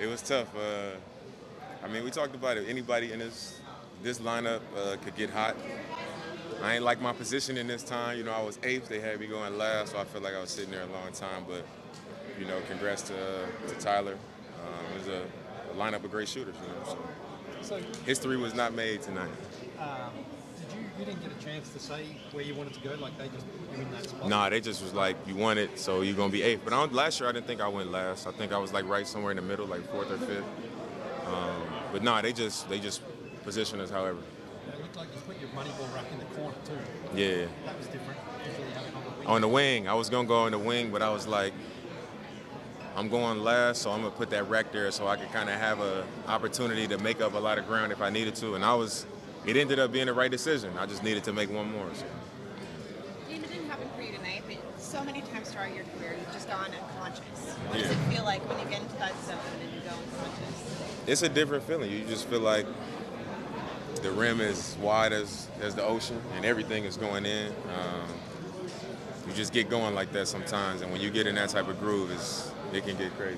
It was tough. I mean, we talked about it. Anybody in this lineup could get hot. I ain't like my position in this time. You know, I was eighth. They had me going last, so I felt like I was sitting there a long time. But, you know, congrats to Tyler. It was a lineup of great shooters, you know. So history was not made tonight. You didn't get a chance to say where you wanted to go? Like, they just put you in that spot? Nah, they just was like, you won it, so you're going to be eighth. But last year, I didn't think I went last. I think I was, like, right somewhere in the middle, like fourth or fifth. But nah, they just positioned us however. It looked like you put your money ball rack in the corner, too. Yeah. That was different. Usually you have it on the wing. On the wing. I was going to go on the wing, but I was like, I'm going last, so I'm going to put that rack there so I could kind of have an opportunity to make up a lot of ground if I needed to. And it ended up being the right decision. I just needed to make one more. So. It didn't happen for you tonight, but so many times throughout your career, you've just gone unconscious. What does it feel like when you get into that zone and you go unconscious? It's a different feeling. You just feel like the rim is wide as the ocean and everything is going in. You just get going like that sometimes, and when you get in that type of groove, it can get crazy.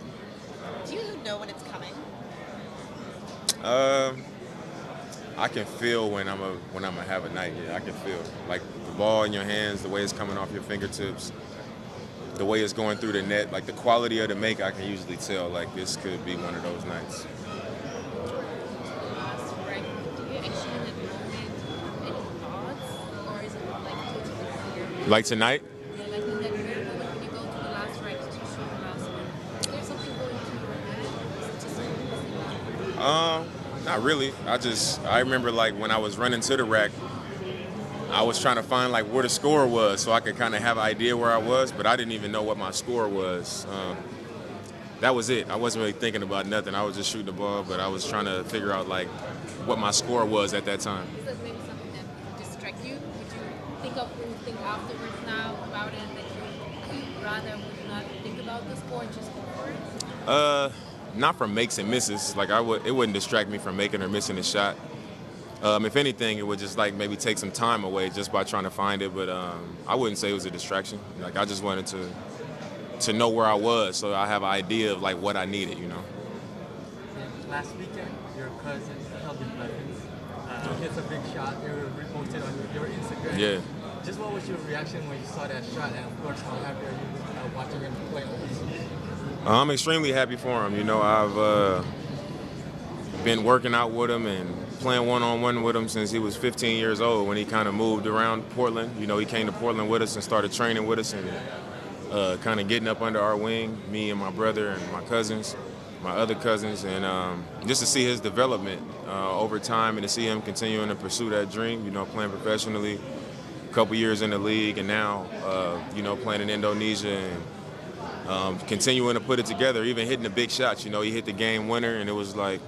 Do you know when it's coming? I can feel when I'm gonna have a night. Yeah, I can feel like the ball in your hands, the way it's coming off your fingertips, the way it's going through the net, like the quality of the make. I can usually tell like this could be one of those nights. Like tonight? Yeah, like in that very moment when you go to the last right to shoot the last one. Is there something going through your head? Not really. I remember like when I was running to the rack, I was trying to find like where the score was so I could kind of have an idea where I was, but I didn't even know what my score was. That was it. I wasn't really thinking about nothing. I was just shooting the ball, but I was trying to figure out like what my score was at that time. Is that maybe something that distracts you? Would you think of anything afterwards now about it that you rather would not think about the score and just go for it? Not from makes and misses. Like it wouldn't distract me from making or missing a shot. If anything, it would just like maybe take some time away just by trying to find it. But I wouldn't say it was a distraction. Like I just wanted to know where I was, so I have an idea of like what I needed. You know. Last weekend, your cousin Kelvin Blevins hits a big shot. They were reposted on your Instagram. Yeah. Just what was your reaction when you saw that shot, and of course, how happy are you watching him play overseas? I'm extremely happy for him. You know, I've been working out with him and playing one-on-one with him since he was 15 years old when he kind of moved around Portland. You know, he came to Portland with us and started training with us and kind of getting up under our wing, me and my brother and my cousins, my other cousins, and just to see his development over time and to see him continuing to pursue that dream, you know, playing professionally, a couple years in the league, and now, you know, playing in Indonesia and continuing to put it together, even hitting the big shots. You know, he hit the game winner, and it was like,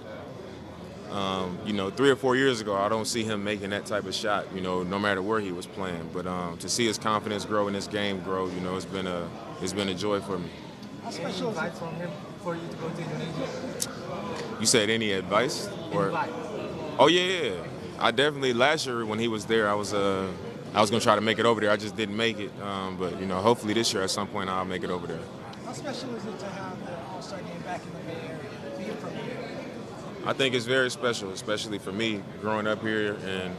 you know, 3 or 4 years ago, I don't see him making that type of shot, you know, no matter where he was playing. But to see his confidence grow and his game grow, you know, it's been a joy for me. How special is advice from him for you to go to Indonesia? You said any advice? Invite. Oh yeah. I definitely last year when he was there, I was gonna try to make it over there. I just didn't make it. But you know, hopefully this year at some point I'll make it over there. How special is it to have the All-Star game back in the Bay Area, being from here? I think it's very special, especially for me, growing up here and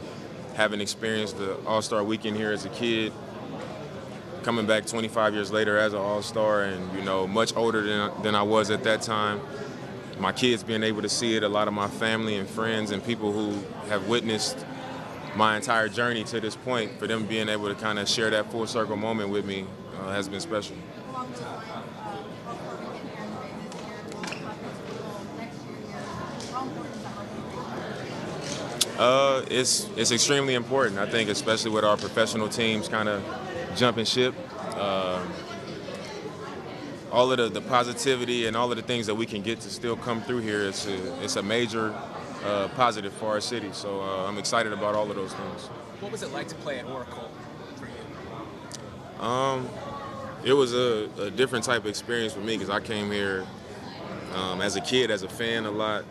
having experienced the All-Star weekend here as a kid, coming back 25 years later as an All-Star and, you know, much older than I was at that time. My kids being able to see it, a lot of my family and friends and people who have witnessed my entire journey to this point, for them being able to kind of share that full circle moment with me has been special. It's extremely important. I think, especially with our professional teams kind of jumping ship, all of the positivity and all of the things that we can get to still come through here. It's a major positive for our city. So I'm excited about all of those things. What was it like to play at Oracle for you? It was a different type of experience for me because I came here as a kid, as a fan a lot.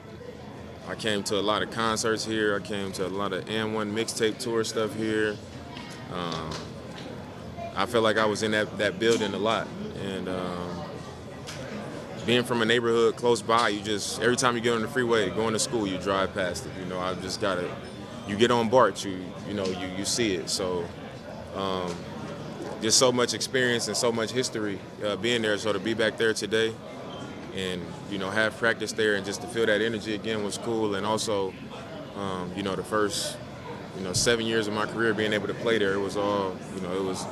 I came to a lot of concerts here. I came to a lot of N1 mixtape tour stuff here. I felt like I was in that building a lot. And being from a neighborhood close by, you just, every time you get on the freeway, going to school, you drive past it. You know, I've just got to, you get on BART, you see it. So just so much experience and so much history being there. So to be back there today and, have practice there and just to feel that energy again was cool. And also, the first, 7 years of my career being able to play there, it was all, it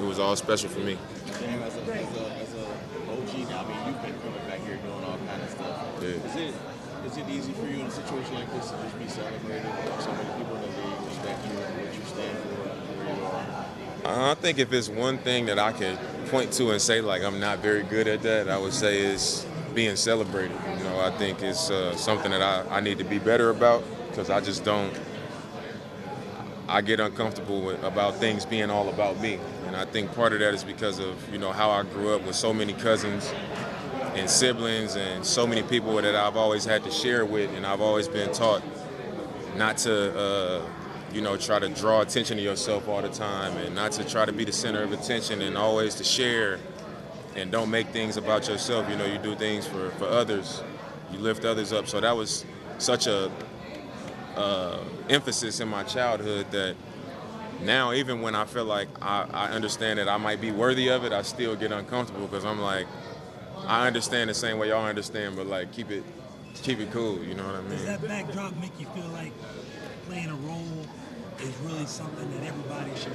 was all special for me. Damn, as a OG now, I mean, you've been coming back here doing all kind of stuff. Yeah. Is it easy for you in a situation like this to just be celebrated? So many people in the league respect you and what you stand for, where you are. I think if it's one thing that I could point to and say, like, I'm not very good at that, I would say is being celebrated. I think it's something that I need to be better about because I just don't. I get uncomfortable about things being all about me. And I think part of that is because of, how I grew up with so many cousins and siblings and so many people that I've always had to share with, and I've always been taught not to, try to draw attention to yourself all the time and not to try to be the center of attention and always to share and don't make things about yourself. You do things for others. You lift others up. So that was such a emphasis in my childhood that now even when I feel like I understand that I might be worthy of it, I still get uncomfortable because I'm like, I understand the same way y'all understand, but like keep it cool, you know what I mean? Does that backdrop make you feel like playing a role is really something that everybody should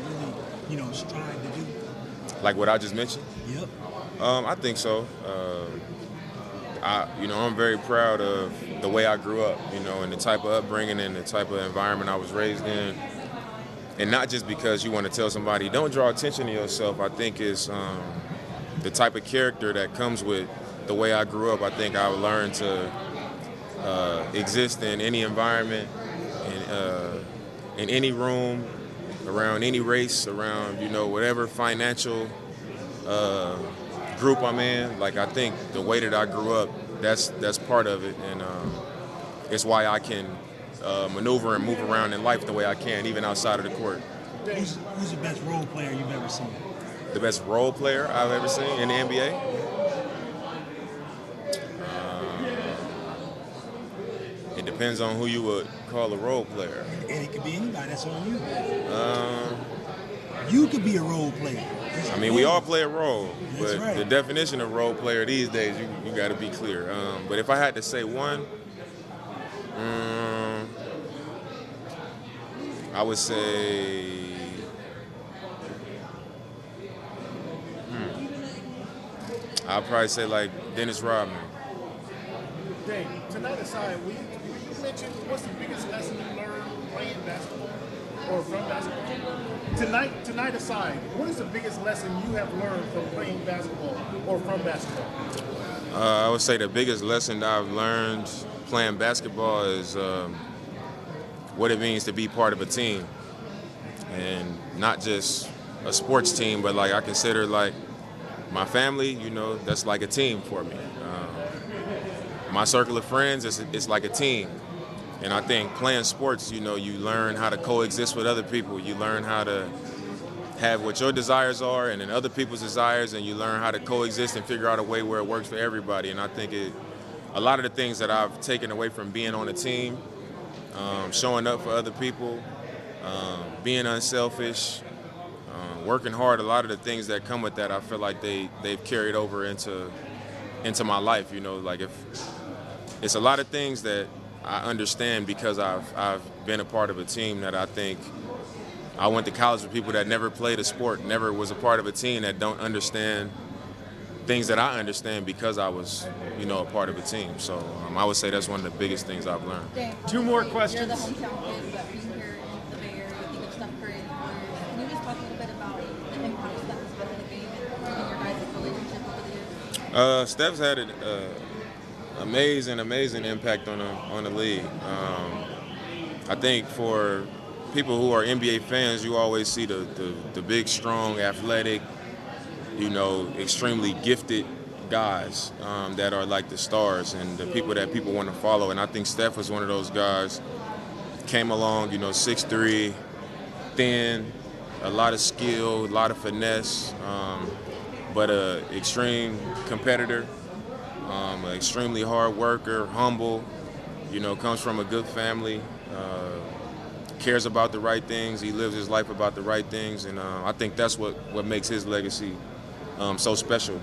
really, strive to do? Like what I just mentioned? Yep. I think so. I'm very proud of the way I grew up, and the type of upbringing and the type of environment I was raised in. And not just because you want to tell somebody, don't draw attention to yourself. I think it's the type of character that comes with the way I grew up. I think I learned to exist in any environment, in any room, around any race, around, whatever financial group I'm in. Like, I think the way that I grew up, that's part of it, and it's why I can maneuver and move around in life the way I can, even outside of the court. Who's the best role player you've ever seen? The best role player I've ever seen in the NBA? It depends on who you would call a role player. And it could be anybody. That's on you. You could be a role player. I mean, we all play a role, but right. The definition of role player these days, you got to be clear. But if I had to say one, I would say, I'd probably say like Dennis Rodman. Dave, tonight aside, you mentioned what's the biggest lesson you learned playing basketball or from basketball? Tonight aside, what is the biggest lesson you have learned from playing basketball or from basketball? I would say the biggest lesson that I've learned playing basketball is what it means to be part of a team, and not just a sports team, but like I consider like my family. That's like a team for me. My circle of friends, it's like a team. And I think playing sports, you learn how to coexist with other people. You learn how to have what your desires are and then other people's desires, and you learn how to coexist and figure out a way where it works for everybody. And I think a lot of the things that I've taken away from being on a team, showing up for other people, being unselfish, working hard, a lot of the things that come with that, I feel like they've carried over into my life. Like if it's a lot of things that I understand because I've been a part of a team that I think I went to college with people that never played a sport, never was a part of a team, that don't understand things that I understand because I was, a part of a team. So I would say that's one of the biggest things I've learned. Two more questions. You're the hometown kid, but being here in the Bay Area, you think of Steph Curry and the Warriors. Can you just talk a little bit about the impact Steph has had on the game and your guys' relationship over the years? Steph's had an amazing impact on the league. I think for people who are NBA fans, you always see the big, strong, athletic, extremely gifted guys that are like the stars and the people that people want to follow. And I think Steph was one of those guys. Came along, 6'3", thin, a lot of skill, a lot of finesse, but an extreme competitor. An extremely hard worker, humble, comes from a good family, cares about the right things. He lives his life about the right things, and I think that's what makes his legacy so special.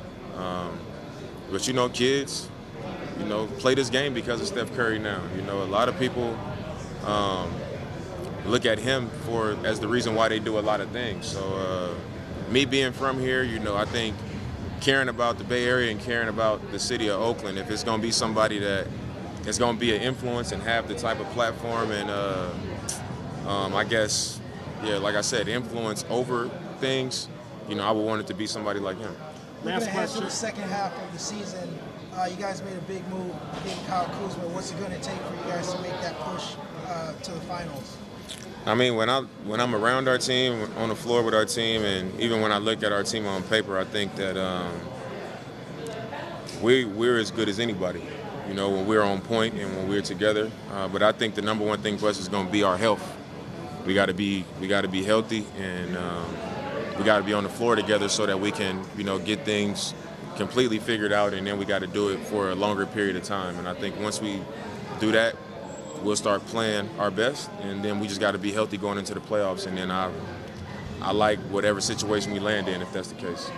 But kids, play this game because of Steph Curry now. A lot of people look at him as the reason why they do a lot of things. So me being from here, I think caring about the Bay Area and caring about the city of Oakland, if it's going to be somebody that is going to be an influence and have the type of platform and I guess, like I said, influence over things, I would want it to be somebody like him. Looking ahead to the second half of the season, you guys made a big move getting Kyle Kuzma. What's it going to take for you guys to make that push to the finals? I mean, when I'm around our team, on the floor with our team, and even when I look at our team on paper, I think that we're as good as anybody, when we're on point and when we're together. But I think the number one thing for us is going to be our health. We got to be healthy, and we got to be on the floor together so that we can, get things completely figured out, and then we got to do it for a longer period of time. And I think once we do that, we'll start playing our best, and then we just got to be healthy going into the playoffs. And then I like whatever situation we land in, if that's the case.